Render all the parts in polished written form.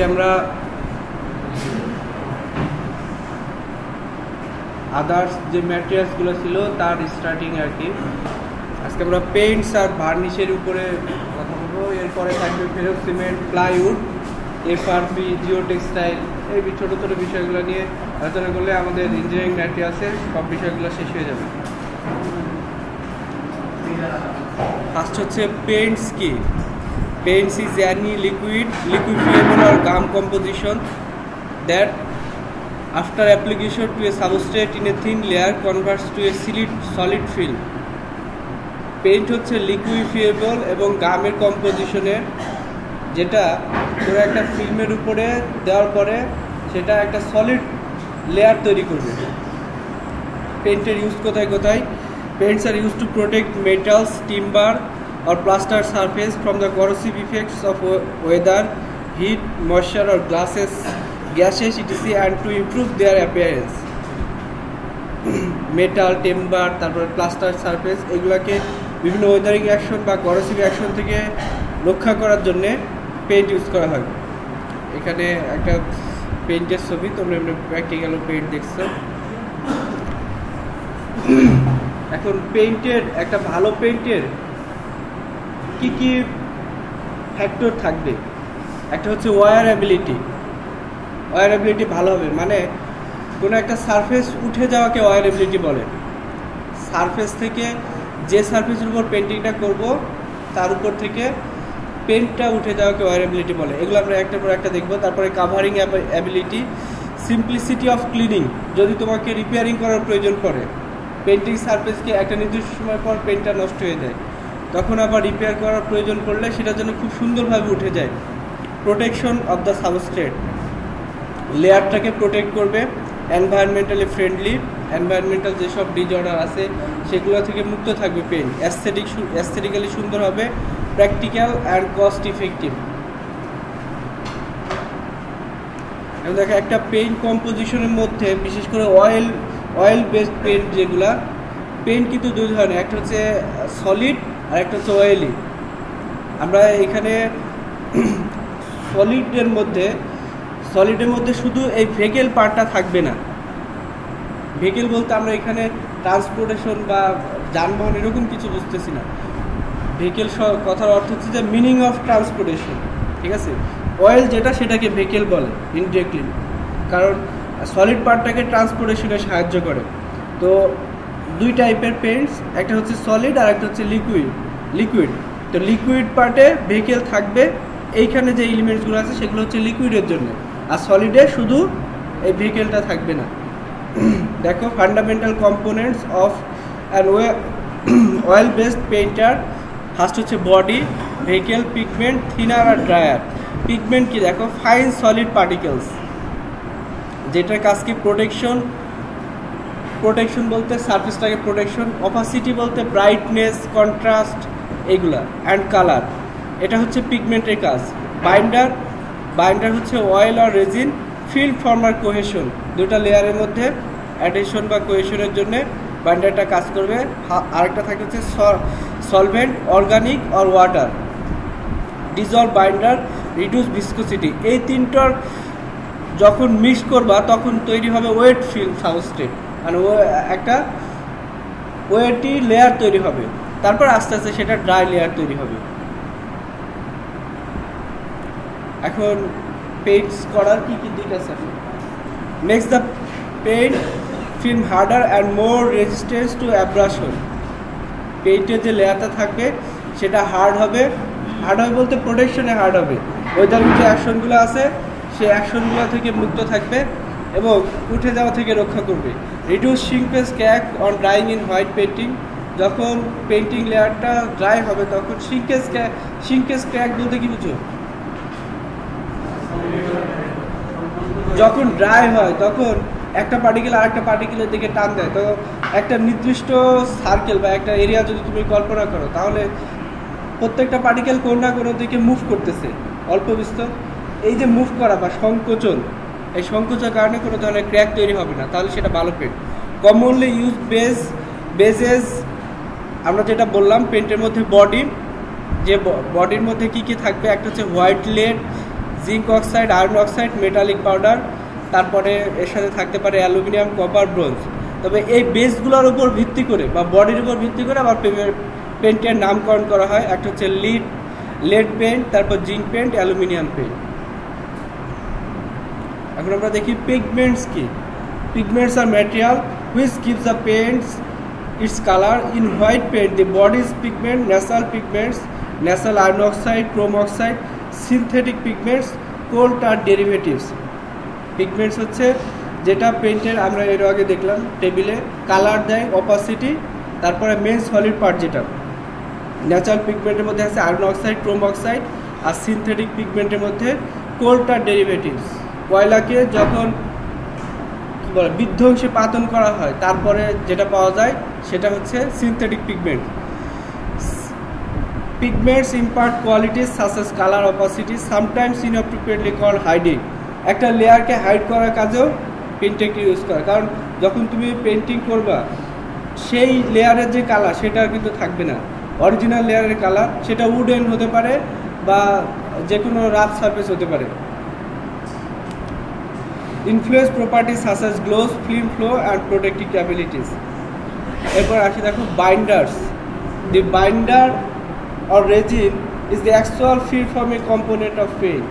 আমরা আদার্স যে ম্যাটেরিয়ালসগুলো ছিল তার স্টার্টিং আর কি। আজকে আমরা পেইন্টস আর ভার্নিশের উপরে কথা বলবো। এরপরে থাকবে ferro cement, plywood, FRP, geo textile, এই ছোটো ছোটো বিষয়গুলো নিয়ে আলোচনা করলে আমাদের ইঞ্জিনিয়ারিং ম্যাটেরিয়ালসের সব বিষয়গুলো শেষ হয়ে যাবে। ফার্স্ট হচ্ছে পেইন্টস কি। Paints is any liquid, liquefiable or gum composition that after application to a substrate in a thin layer converts to a solid film. Paint হচ্ছে লিকুইফিয়েবল এবং গামের কম্পোজিশনের, যেটা পুরো একটা ফিল্মের উপরে দেওয়ার পরে সেটা একটা সলিড লেয়ার তৈরি করবে। পেইন্টের ইউজ কোথায় কোথায়? Paints are used to protect metals, timber or plaster surface from the corrosive effects of weather, heat, moisture or gases etc. and to improve their appearance. Metal, timber, তারপরে plaster surface, এগুলোকে বিভিন্ন Wuthering action বা corrosive action থেকে রক্ষা করার জন্য paint use করা হয়। এখানে একটা পেইন্টের ছবি, তোমরা প্র্যাকটিক্যাল পেইন্ট দেখছো। এখন পেইন্টের একটা ভালো পেইন্টের কি কি ফ্যাক্টর থাকবে? একটা হচ্ছে ওয়ারএবিলিটি। ওয়ারএবিলিটি ভালো হবে, মানে কোনো একটা সারফেস উঠে যাওয়াকে ওয়ারএবিলিটি বলে। সারফেস থেকে যে সারফেসের উপর পেন্টিংটা করব তার উপর থেকে পেন্টটা উঠে যাওয়াকে ওয়ারএবিলিটি বলে। এগুলো আমরা একটার পর একটা দেখবো। তারপরে covering ability, simplicity of cleaning, যদি তোমাকে রিপেয়ারিং করার প্রয়োজন পড়ে, পেন্টিং সারফেসকে একটা নির্দিষ্ট সময় পর পেন্টটা নষ্ট হয়ে যায়, তখন আবার রিপেয়ার করার প্রয়োজন পড়লে সেটার জন্য খুব সুন্দরভাবে উঠে যায়। প্রোটেকশন অফ দ্য সাবস্ট্রেট, লেয়ারটাকে প্রোটেক্ট করবে। এনভায়রনমেন্টালি ফ্রেন্ডলি, এনভায়রনমেন্টাল যেসব ডিজঅর্ডার আছে সেগুলো থেকে মুক্ত থাকবে পেইন্ট। অ্যাস্থেটিক্যালি সুন্দর হবে। Practical and cost effective. এবং দেখো একটা পেইন্ট কম্পোজিশনের মধ্যে বিশেষ করে অয়েল বেসড পেইন্ট, যেগুলা পেইন্ট কিন্তু দুই ধরনের, একটা হচ্ছে সলিড আর একটা হচ্ছে অয়েলি। আমরা এখানে সলিডের মধ্যে শুধু এই ভেহিকেল পার্টটা থাকবে না। ভেহিকেল বলতে আমরা এখানে ট্রান্সপোর্টেশন বা যানবাহন এরকম কিছু বুঝতেছি না। ভেহিকেল কথার অর্থ হচ্ছে যে মিনিং অফ ট্রান্সপোর্টেশন, ঠিক আছে। অয়েল যেটা সেটাকে ভেহিকেল বলে ইনডিরেক্টলি, কারণ সলিড পার্টটাকে ট্রান্সপোর্টেশনে সাহায্য করে। তো দুই টাইপের পেইন্টস, একটা হচ্ছে সলিড আর একটা হচ্ছে লিকুইড। তো লিকুইড পার্টে ভেহিকেল থাকবে, এইখানে যে এলিমেন্টসগুলো আছে সেগুলো হচ্ছে লিকুইডের জন্য, আর সলিডে শুধু এই ভেহিকেলটা থাকবে না। দেখো fundamental components of an oil based painter. First হচ্ছে বডি, ভেহিকেল, পিগমেন্ট, থিনার আর ড্রায়ার। পিগমেন্ট কি? দেখো ফাইন সলিড পার্টিকেলস, যেটার কাজ কি? প্রোটেকশন বলতে সারফেসটাকে প্রোটেকশন, অপাসিটি বলতে ব্রাইটনেস, কন্ট্রাস্ট, এইগুলা, অ্যান্ড কালার, এটা হচ্ছে পিগমেন্টের কাজ। বাইন্ডার হচ্ছে অয়েল আর রেজিন, ফিল্ম ফর্মার কোহেশন, দুটা লেয়ারের মধ্যে অ্যাডহেশন বা কোহেশনের জন্য বাইন্ডারটা কাজ করবে। আরেকটা থাকে হচ্ছে সলভেন্ট, অর্গানিক আর water. Dissolve binder, reduce viscosity. এই তিনটার যখন মিক্স করবা তখন তৈরি হবে ওয়েট ফিল্ম সাবস্ট্রেট, মানে একটা ওয়েটি লেয়ার তৈরি হবে। তারপর আস্তে আস্তে সেটা ড্রাই লেয়ার তৈরি হবে। এখন পেইন্টস করার কি কি দিক আছে? Makes the paint film harder and more resistance to abrasion. পেইন্টের যে লেয়ারটা থাকবে সেটা হার্ড হবে বলতে প্রোটেকশনে হার্ড হবে। ওয়েদারিং যে অ্যাকশনগুলো আছে সেই অ্যাকশনগুলো থেকে মুক্ত থাকবে এবং উঠে যাওয়া থেকে রক্ষা করবে। Reduce shrinkage crack on drawing in white painting. যখন পেইন্টিং লেয়ারটা ড্রাই হবে তখন শ্রিঙ্কেজ ক্র্যাক বলতে কি বুঝো? যখন ড্রাই হয় তখন একটা পার্টিকেল আরেকটা পার্টিকেলের দিকে টান দেয়, তো একটা নির্দিষ্ট সার্কেল বা একটা এরিয়া যদি তুমি কল্পনা করো তাহলে প্রত্যেকটা পার্টিকেল কোনো না কোনো দিকে মুভ করতেছে অল্প বিস্তর। এই যে মুভ করা বা সংকোচন, এই সংকোচনের কারণে কোনো ধরনের ক্র্যাক তৈরি হবে না, তাহলে সেটা ভালো পেন্ট। কমনলি ইউজ বেজেস, আমরা যেটা বললাম পেন্টের মধ্যে বডি, যে বডির মধ্যে কি কি থাকবে? একটা হচ্ছে white lead, zinc oxide, iron oxide, metallic powder, তারপরে এর সাথে থাকতে পারে অ্যালুমিনিয়াম, কপার, ব্রোঞ্জ। তবে এই বেসগুলোর উপর ভিত্তি করে বা বডির উপর ভিত্তি করে আবার পেন্টের নামকরণ করা হয়। একটা হচ্ছে lead পেন্ট, তারপর জিঙ্ক পেন্ট, অ্যালুমিনিয়াম পেন্ট। এখন আমরা দেখি পিগমেন্টস কি। Pigments are material which gives the paints its color. In white paint, the body's pigment, nasal pigments, nasal iron oxide, chrome oxide, synthetic pigments, coal tar derivatives. Pigments হচ্ছে যেটা পেন্টের আমরা এর আগে দেখলাম টেবিলে কালার দেয়, অপাসিটি, তারপরে মেন সলিড পার্ট যেটা ন্যাচারাল পিগমেন্টের মধ্যে আছে আয়রন অক্সাইড, ক্রোম অক্সাইড, আর সিনথেটিক পিগমেন্টের মধ্যে কোল tar derivatives। কয়লাকে যখন বিধ্বংসী পাতন করা হয় তারপরে যেটা পাওয়া যায় সেটা হচ্ছে synthetic pigment. Pigments impart qualities such as colour, opacity, sometimes inappropriately called hiding. একটা লেয়ারকে হাইড করার কাজেও পেন্টিংকে ইউজ করে, কারণ যখন তুমি পেন্টিং করবা সেই লেয়ারের যে কালার সেটা কিন্তু থাকবে না, অরিজিনাল লেয়ারের কালার, সেটা উডেন হতে পারে বা যে কোনো রাফ সারফেস হতে পারে। Influence properties such as gloss, film flow and protective capabilities. এরপর আসি দেখো binders. The binder or resin is the actual free forming component of paint.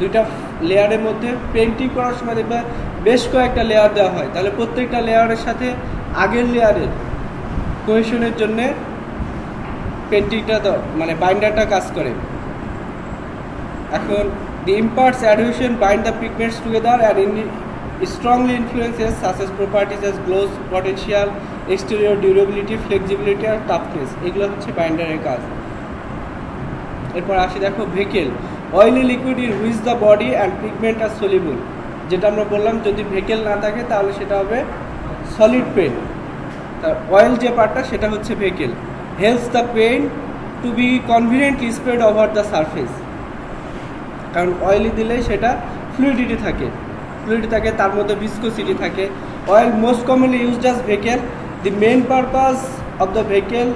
দুইটা লেয়ারের মধ্যে পেন্টিং করার সময় দেখবে বেশ কয়েকটা লেয়ার দেওয়া হয়, তাহলে প্রত্যেকটা লেয়ারের সাথে আগের লেয়ারের কোহেশনের জন্য পেন্টিংটা মানে বাইন্ডারটা কাজ করে। এখন the imparts adhesion bind the pigments together and strongly influences such as properties as gloss, potential, exterior durability, flexibility R toughness। এগুলো হচ্ছে বাইন্ডারের কাজ। এরপর আসি দেখো vehicle. Oily liquid in which the body and pigment are soluble. যেটা আমরা বললাম যদি ভেকেল না থাকে তাহলে সেটা হবে সলিড পেন্ট, তার অয়েল যে পার্টটা সেটা হচ্ছে vehicle. Helps the paint to be conveniently spread over the surface. কারণ অয়েলি দিলে সেটা ফ্লুইডিটি থাকে, তার মধ্যে ভিসকোসিটি থাকে। Oil most commonly used as vehicle. The main purpose of the vehicle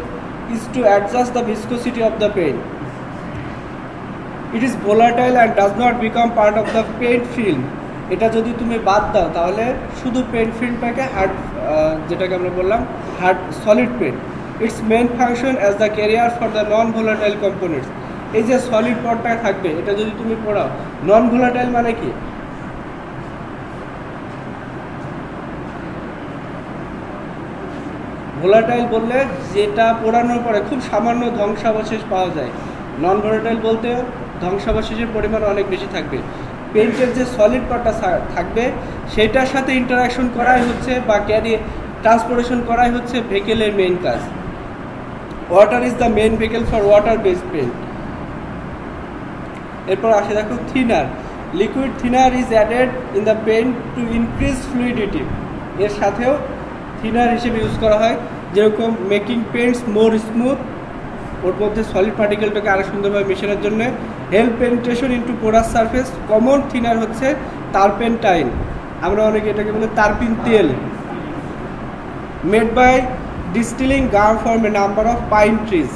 is to adjust the viscosity of the paint. It is volatile and does not become part of the paint film. এটা যদি তুমি বাদ দাও তাহলে শুধু paint ফিল্মটাকে hard, যেটাকে আমরা বললাম hard solid paint. It's main function as the career for the non volatile components. এই যে সলিড পটটা থাকবে এটা যদি তুমি পড়াও, নন ভোলাটাইল মানে কি? ভোলাটাইল বললে যেটা পোড়ানোর পরে খুব সামান্য ধ্বংসাবশেষ পাওয়া যায়। নন ভোলাটাইল বলতে ধ্বংসাবশেষের পরিমাণ অনেক বেশি থাকবে। পেইন্টের যে সলিড পার্টটা থাকবে সেটার সাথে ইন্টারাকশন করাই হচ্ছে বা ট্রান্সপোর্টেশন করাই হচ্ছে ভেকেলের মেইন কাজ। Water is the main vehicle for water based paint. এরপর আসে দেখো thinner. Liquid thinner is added in the paint to increase fluidity. এর সাথেও থিনার হিসেবে ইউজ করা হয়, যেরকম মেকিং পেইন্টস মোর স্মুথ, ওর মধ্যে সলিড পার্টিকেলটাকে আরও সুন্দরভাবে মেশানোর জন্য। Help penetration into porous surface. Common thinner হচ্ছে টারপেন্টাইন, আমরা অনেকে এটাকে বলি তারপিন তেল। Made by distilling gum from a number of pine trees.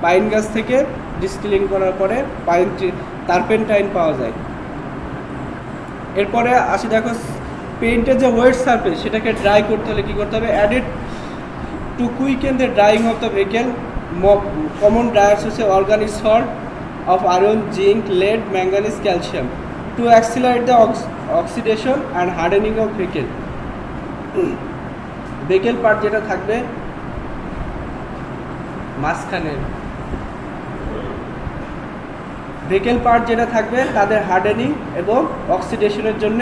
Pine গাছ থেকে ডিস্টিলিং করার পরে টারপেন্টাইন পাওয়া যায়। এরপরে আসি দেখো পেইন্টের যে ওয়েট সারফেস সেটাকে ড্রাই করতে হলে কী করতে হবে? Added to quicken the drying of the vehicle. Common driers হচ্ছে organic salt of iron, zinc, lead, manganese, calcium to accelerate the oxidation and hardening of ভেকেল। ভেকেল part যেটা থাকবে মাঝখানে, ভেকেল পার্ট যেটা থাকবে তাদের হার্ডেনিং এবং অক্সিডেশনের জন্য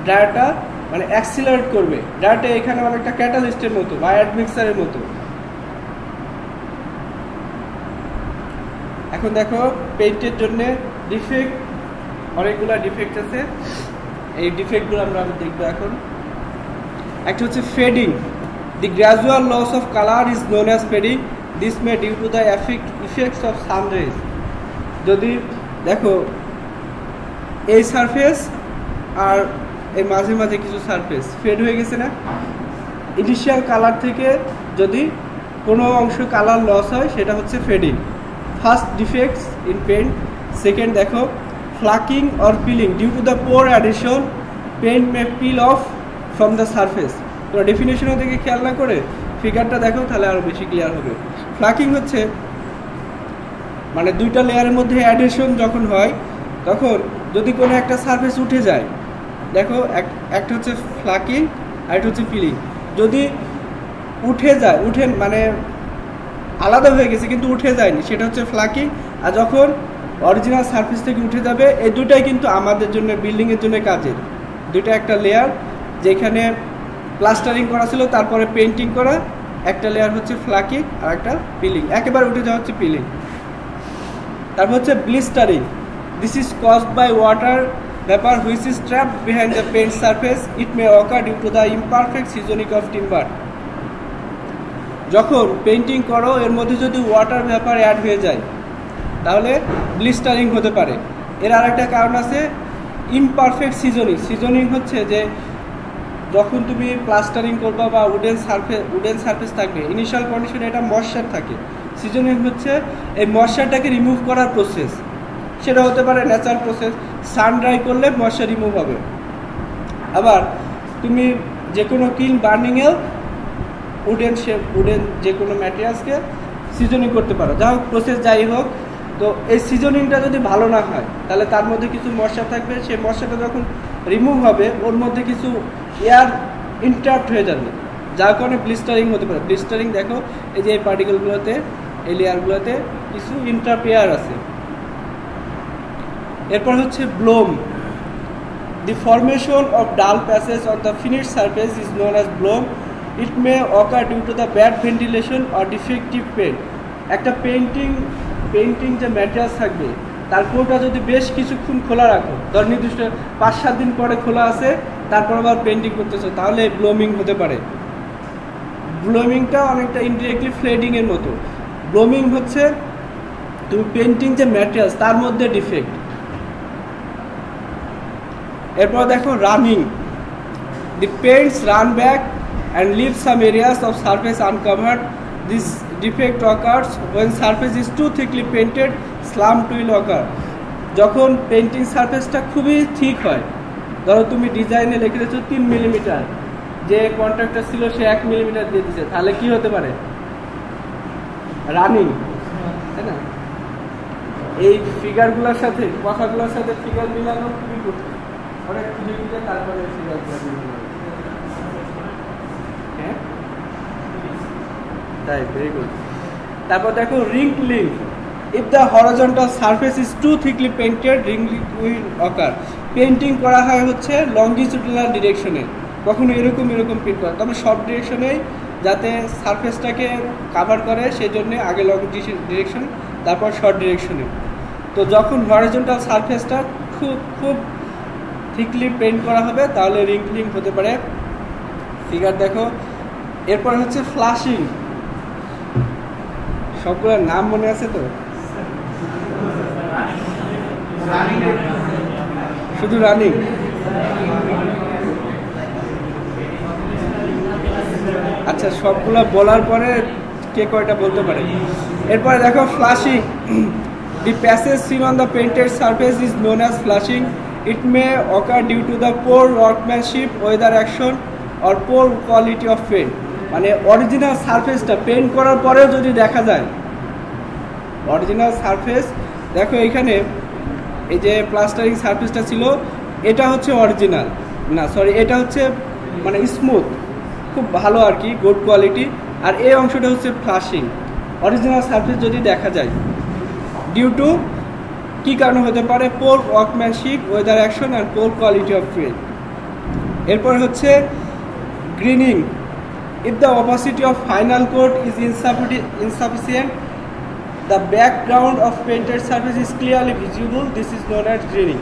ড্রায়ারটা মানে অ্যাক্সিলারেট করবে। ড্রায়ারটা এখানে অনেকটা ক্যাটালিস্টের মতো বা অ্যাডমিক্সারের মতো। এখন দেখো পেইন্টের জন্য ডিফেক্ট, অনেকগুলো ডিফেক্ট আছে, এই ডিফেক্টগুলো আমরা দেখবো এখন। একটা হচ্ছে fading. The gradual loss of colour is known as fading. This may due to the effects of sunrays. যদি দেখো এই সারফেস আর এই মাঝে মাঝে কিছু সারফেস ফেড হয়ে গেছে না, ইনিশিয়াল কালার থেকে যদি কোনো অংশ কালার লস হয় সেটা হচ্ছে fading. First defects in paint. Second দেখো flaking or peeling due to the poor addition paint may peel off from the surface. তোমরা ডেফিনেশনও থেকে খেয়াল না করে ফিগারটা দেখো, তাহলে আরও বেশি ক্লিয়ার হবে। ফ্লাকিং হচ্ছে মানে দুইটা লেয়ারের মধ্যে অ্যাডিশন যখন হয়, তখন যদি কোনো একটা সারফেস উঠে যায়, দেখো একটা হচ্ছে ফ্লাকিং আর একটা হচ্ছে পিলিং। যদি উঠে যায়, উঠে মানে আলাদা হয়ে গেছে কিন্তু উঠে যায়নি, সেটা হচ্ছে ফ্লাকিং। আর যখন অরিজিনাল সারফেস থেকে উঠে যাবে, এই দুটাই কিন্তু আমাদের জন্য বিল্ডিংয়ের জন্য কাজের। দুইটা একটা লেয়ার যেখানে প্লাস্টারিং করা ছিল, তারপরে পেন্টিং করা, একটা লেয়ার হচ্ছে ফ্লাকিং আর একটা পিলিং। একেবারে উঠে যাওয়া হচ্ছে পিলিং। তারপর হচ্ছে blistering. This is caused by water vapour which is trapped behind the paint surface. It may occur due to the imperfect seasoning of timber. যখন পেন্টিং করো এর মধ্যে যদি ওয়াটার ভেপার অ্যাড হয়ে যায়, তাহলে ব্লিস্টারিং হতে পারে। এর আরেকটা কারণ আছে ইমপারফেক্ট সিজনিং। সিজনিং হচ্ছে যে যখন তুমি প্লাস্টারিং করবা বা উডেন সারফেস থাকবে, ইনিশিয়াল কন্ডিশনে এটা ময়েশ্চার থাকে। সিজনিং হচ্ছে এই ময়েশ্চারটাকে রিমুভ করার প্রসেস। সেটা হতে পারে ন্যাচারাল প্রসেস, সান ড্রাই করলে ময়েশ্চার রিমুভ হবে। আবার তুমি যে কোনো কিল বার্নিংয়েও উডেন যে কোনো ম্যাটেরিয়ালসকে সিজনিং করতে পারো। যা হোক, প্রসেস যাই হোক, তো এই সিজনিংটা যদি ভালো না হয়, তাহলে তার মধ্যে কিছু ময়েশ্চার থাকবে, সেই ময়েশ্চারটা যখন রিমুভ হবে ওর মধ্যে কিছু এয়ার ইন্টারাপ্ট হয়ে যাবে, যার কারণে ব্লিস্টারিং হতে পারে। ব্লিস্টারিং দেখো এই যে এই পার্টিকেলগুলোতে, এই লেয়ারগুলোতে কিছু ইন্টারাপ্ট এয়ার আছে। এরপর হচ্ছে bloom. The formation of dull patches on the finished surface is known as bloom. It may occur due to the bad ventilation or defective paint. একটা পেন্টিং যে ম্যাটেরিয়ালস থাকবে, তার কোটা যদি বেশ কিছুক্ষণ খোলা রাখো, ধর নির্দিষ্ট 5-7 দিন পরে খোলা আছে, তারপর আবার পেন্টিং করতেছো, তাহলে ব্লোমিং হতে পারে। ব্লোমিংটা অনেকটা ইনডিরেক্টলি ফ্লেডিংয়ের মতো। ব্লোমিং হচ্ছে তুমি পেন্টিং যে ম্যাটেরিয়ালস তার মধ্যে ডিফেক্ট। এরপর দেখো running. The paints run back and leave some areas of surface uncovered. This defect occurs when surface is too thickly painted. Slump will occur. যখন পেন্টিং সারফেসটা খুবই ঠিক হয়, ধরো তুমি ডিজাইনে লিখে দিয়েছো 3 মিলিমিটার, যে কন্ট্রাক্টর ছিল সে 1 মিলিমিটার দিয়ে দিচ্ছে, তাহলে কি হতে পারে? রানিং, তাই না? এই ফিগারগুলোর সাথে কথাগুলোর সাথে ফিগার মিলানো খুবই কঠিন, অনেক খুঁজে খুঁজে তারপরে ফিগারগুলো। Very good. তারপর দেখো wrinkling. If the horizontal surface is too thickly painted, wrinkling will occur. Painting করা হয় হচ্ছে লংজিটিউডাল ডিরেকশনে, কখনো এরকম পেন্ট করা, তবে সব ডিরেকশনেই যাতে সারফেসটাকে কাভার করে সেই জন্য আগে লং ডিরেকশন, তারপর শর্ট ডিরেকশনে। তো যখন হরিজন্টাল সারফেসটা খুব থিকলি পেন্ট করা হবে, তাহলে রিঙ্কলিং হতে পারে। ফিগার দেখো। এরপর হচ্ছে ফ্লাশিং। সবগুলোর নাম মনে আছে তো? শুধু রানিং। আচ্ছা, সবগুলো বলার পরে কে কয়টা বলতে পারে? এরপরে দেখো flashing. The patches seen on the painted surface is known as flashing. It may occur due to the poor workmanship, weather action or poor quality of paint. মানে অরিজিনাল সারফেসটা পেইন্ট করার পরেও যদি দেখা যায়, অরিজিনাল সারফেস দেখো এখানে এই যে প্লাস্টারিং সারফেসটা ছিল, এটা হচ্ছে অরিজিনাল না, সরি, এটা হচ্ছে মানে স্মুথ, খুব ভালো আর কি, গুড কোয়ালিটি। আর এই অংশটা হচ্ছে ফ্লাশিং। অরিজিনাল সারফেস যদি দেখা যায়, ডিউ টু কী কারণে হতে পারে? Poor workmanship, weather action and poor quality of paint. এরপর হচ্ছে greening. If the opacity of final coat is insufficient, the background of painted surface is clearly visible. This is known as graining.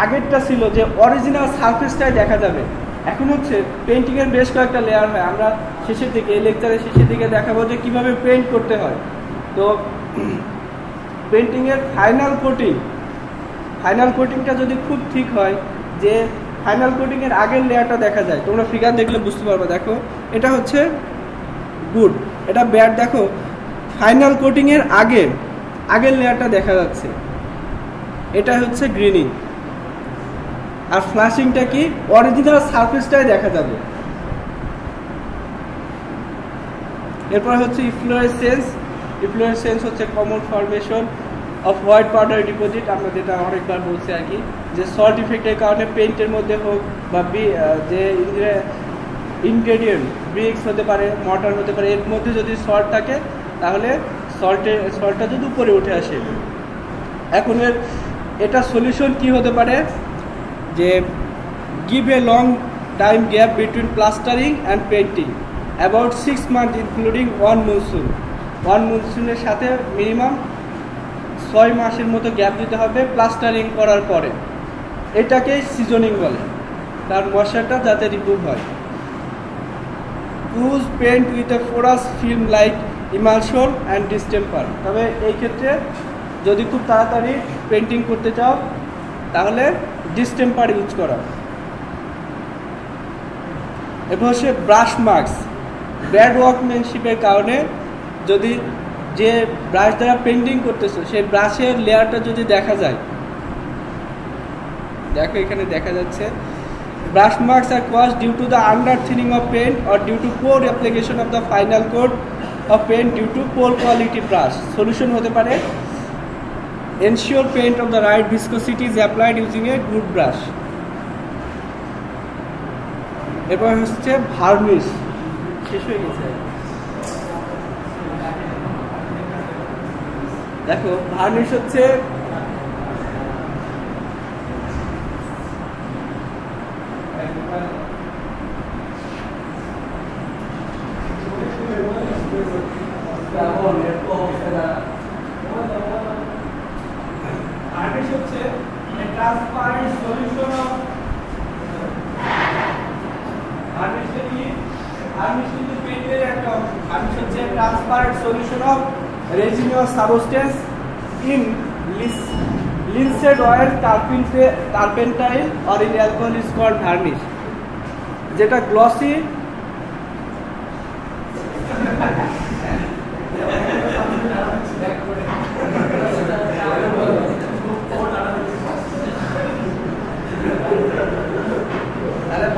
আগেরটা ছিল যে original সারফেসটাই দেখা যাবে, এখন হচ্ছে পেন্টিংয়ের বেশ কয়েকটা লেয়ার হয়। আমরা শেষের দিকে, এই লেকচারের শেষের দিকে দেখাবো যে কীভাবে পেন্ট করতে হয়। তো পেন্টিংয়ের ফাইনাল কোটিংটা যদি খুব ঠিক হয়, যে ফাইনাল কোটিংয়ের আগের লেয়ারটা দেখা যায়, তোমরা ফিগার দেখলে বুঝতে পারবে। দেখো এটা হচ্ছে গুড, এটা ব্যাড। দেখো ফাইনাল কোটিংয়ের আগের লেয়ারটা দেখা যাচ্ছে, এটা হচ্ছে গ্রিনিং। আর ফ্লাশিংটা কি, অরিজিনাল সারফেসটাই দেখা যাবে। এরপর হচ্ছে ইফ্লোরেসেন্স। ইফ্লোরেসেন্স হচ্ছে common formation off white powder deposit. আমরা যেটা অনেকবার বলছি আর কি, যে সল্ট ইফেক্টের কারণে পেইন্টের মধ্যে হোক বা যে ইনগ্রেডিয়েন্ট ব্রিক্স হতে পারে, মর্টার হতে পারে, এর মধ্যে যদি সল্ট থাকে তাহলে সল্টটা যদি উপরে উঠে আসে। এখন এটা সলিউশন কি হতে পারে, যে give a long time gap between plastering and painting about 6 months including one monsoon. One মনসুনের সাথে মিনিমাম 6 মাসের মতো গ্যাপ দিতে হবে প্লাস্টারিং করার পরে। এটাকেই সিজনিং বলে, তার মশাটা যাতে রিমুভ হয়। Use paint with a porous film like emulsion and distemper. তবে এই ক্ষেত্রে যদি খুব তাড়াতাড়ি পেন্টিং করতে চাও তাহলে ডিস্টেম্পার ইউজ করা। এরপর হচ্ছে ব্রাশ মার্কস। ব্যাড ওয়ার্কম্যানশিপের কারণে যদি যে ব্রাশ দ্বারা পেন্টিং করতেছো সেই ব্রাশের লেয়ারটা যদি দেখা যায়, দেখো এখানে দেখা যাচ্ছে, brush marks are caused due to the under thinning of paint or due to poor application of the final coat of paint due to poor quality brush. Solution হতে পারে ensure paint of the right viscosity is applied using a good brush. এরপর হচ্ছে varnish. শেষ হয়ে গেছে। দেখো varnish হচ্ছে transparent solution of transparent solution of resinous substance in linseed oil, turpentine or in alcohol is called varnish. যেটা glossy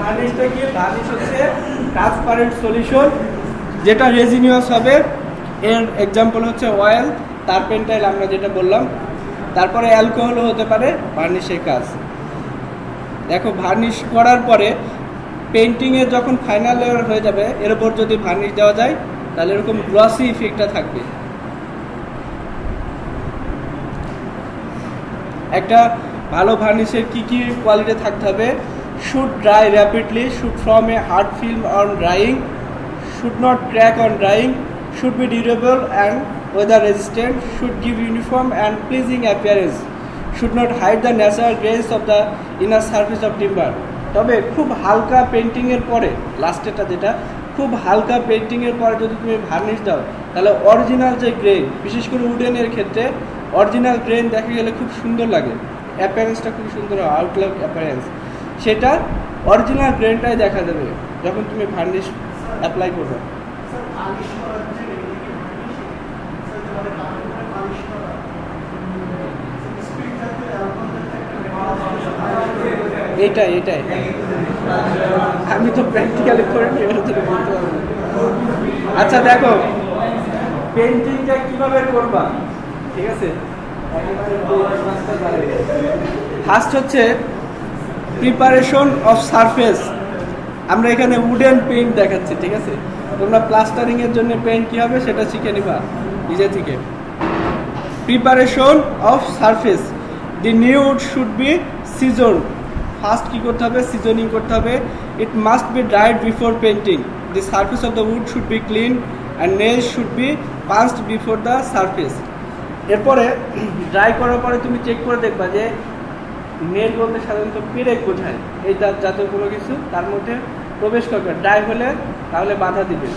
ভার্নিশটা কি, varnish হচ্ছে ট্রান্সপারেন্ট সলিউশন যেটা রেজিনিয়াস হবে। এর এক্সাম্পল হচ্ছে অয়েল, টারপেন্টাইল আমরা যেটা বললাম, তারপরে অ্যালকোহলও হতে পারে ভার্নিশের কাজ। দেখো ভার্নিশ করার পরে পেন্টিংয়ে যখন ফাইনাল লেয়ার হয়ে যাবে এর উপর যদি ভার্নিশ দেওয়া যায় তাহলে এরকম গ্লসি ইফেক্টটা থাকবে। একটা ভালো ভার্নিশের কি কি কোয়ালিটি থাকতে হবে, should dry rapidly, should form a hard film on drying, should not crack on drying, should be durable and weather resistant, should give uniform and pleasing appearance, should not hide the natural grace of the inner surface of timber. তবে খুব হালকা পেন্টিংয়ের পরে, লাস্টেরটা যেটা খুব হালকা পেন্টিংয়ের পরে যদি তুমি ভার্নিশ দাও তাহলে অরিজিনাল যে গ্রেন, বিশেষ করে উডেনের ক্ষেত্রে অরিজিনাল গ্রেন দেখা গেলে খুব সুন্দর লাগে, অ্যাপিয়ারেন্সটা খুব সুন্দর হয়, আউটলুক অ্যাপিয়ারেন্স, সেটা অরিজিনাল গ্রেনটাই দেখা যাবে যখন তুমি ভার্নিশ অ্যাপ্লাই করবে। এটাই আমি তো প্র্যাকটিক্যালি করে নিয়ে বলতে পারবো। আচ্ছা দেখো পেন্টিংটা কিভাবে করবা, ঠিক আছে। ফার্স্ট হচ্ছে প্রিপারেশন অফ সারফেস। আমরা এখানে উডেন পেইন্ট দেখাচ্ছি, ঠিক আছে। তোমরা প্লাস্টারিং এর জন্য পেইন্ট কি হবে সেটা শিখে নিবা নিজে থেকে। Preparation of surface, the new wood should be season. First কি করতে হবে, সিজনিং করতে হবে। It must be dried before painting. The surface of the wood should be clean and nails should be punched before the surface. এরপরে dry করার পরে তুমি check করে দেখবা যে নেল বলতে সাধারণত পেরেক বোঝায়, এই জাতীয় কোনো কিছু তার মধ্যে প্রবেশ করবে, ড্রাই হলে তাহলে বাধা দিবে।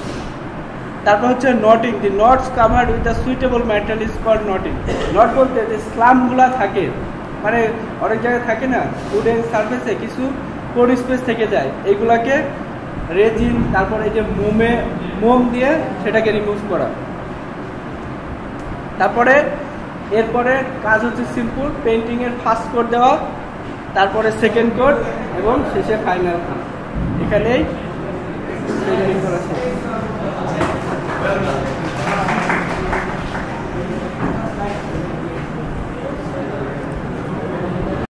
তারপর হচ্ছে knotting, the knots covered with the suitable material is called knotting. Knot বলতে যে স্লামগুলা থাকে, মানে অনেক জায়গায় থাকে না উডেন সারফেসে কিছু কোর স্পেস থেকে যায়, এইগুলাকে রেজিন তারপর এই যে মোম দিয়ে সেটাকে রিমুভ করা। তারপরে এরপরে কাজ হচ্ছে সিম্পল, পেন্টিংয়ের ফার্স্ট কোট দেওয়া, তারপরে সেকেন্ড কোট এবং শেষে ফাইনাল কাজ। এখানেই পেন্টিং করা শেষ।